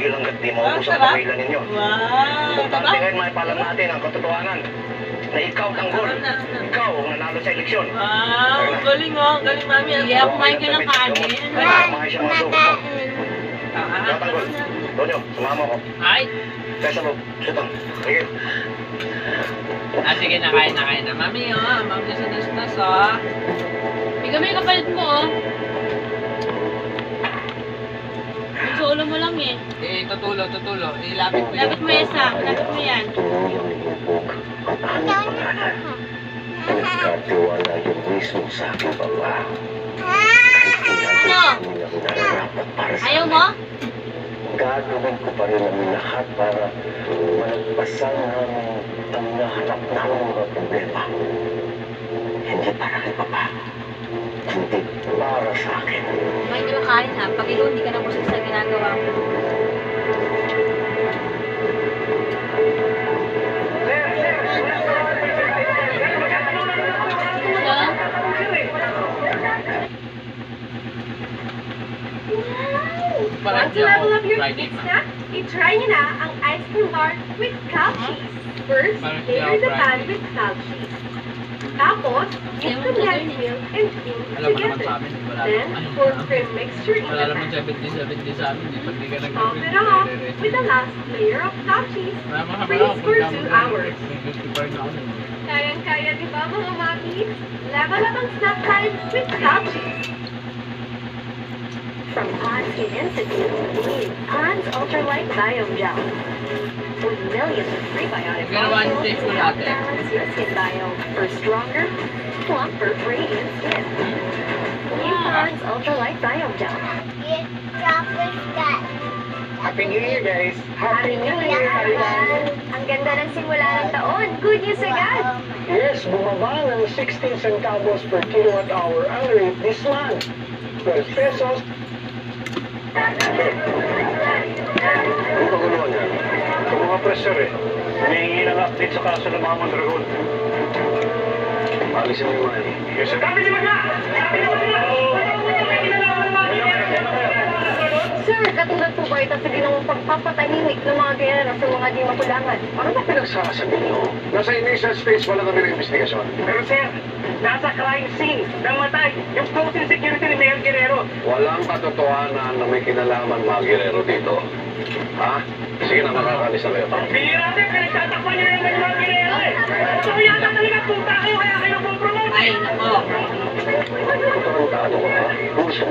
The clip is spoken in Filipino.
titigil hanggat di maubos ang pamilya ninyo. Wow! Importante ngayon maipalam natin ang katotohanan na ikaw tanggol. Ikaw ang nanalo sa eleksyon. Wow! Galing oh! Galing mami! Sige, kumain ka ng kanin. Kumain siya mga suko. Ikaw tanggol. Tonyo, sumama ko. Ay! Kaya sa loob. Sutang. Sige. Sige, nakain na. Mami oh! Mami sa nas oh! Ikaw may kapalit mo oh. Yung solo mo lang eh. Tutulo. Ilapit mo Lapit mo isa. Lapit mo yan. Nagkatiwala yung mismo sa aking papa. Ano? Ayaw mo? Gagawin ko pa rin ang lahat para malagpasan namin ang nahanap namin mga problema. Hindi para kay papa. Hindi para sa akin. Kumain ka ng kain ha. Pag ikaw hindi ka na busog sa ginagawa mo. Want to level up your kids snack? I-try nyo na ang ice cream bar with cow cheese. First, layer the pan with cow cheese. Tapos, mix the black milk and cream together. Then, pour cream mixture in the pan. 70 sa amin. Pag di ka Top it off with the last layer of cow cheese. Freeze for 2 hours. Kayang-kaya di ba mga mami? Level up ang snack time with cow cheese. From Ponds Skin Institute, meet Ponds Ultralight Biome Gel. With millions of prebiotic Ginawa ni molecules Jake ko to help dati. balance your skin biome for stronger, plumper, radiant skin. New Ponds Ultralight Biome Gel. Happy New Year, guys! Happy New Year, everyone! Ang ganda ng simula ng taon. Good news agad! Yes, bumaba ng 16 centavos per kilowatt hour ang rate this month. 12 pesos. Ang paguluhan yan. Ito mga pressure eh. Hinihingi ng update sa kaso ng mga Mondragon. Alisin mo yung mga yun. Yes, sir. Sir, katulad po ba ito sa ginawang pagpapatahimik ng mga gayana sa mga di makulangan? Ano ba pinagsasabi niyo? Nasa initial stage wala kami ng investigasyon. Pero sir, nasa crime scene, namatay, yung floating security ni Mayor Guerrero. Walang katotohanan na may kinalaman mga Guerrero dito. Ha? Sige na, makakalis na kayo. Bihira sir, pinagtatakpan niyo yung mga Guerrero eh. So yata talaga puta kayo, kaya kayo po-promote. Ay, nako. Tarantado ka, ha? Puso.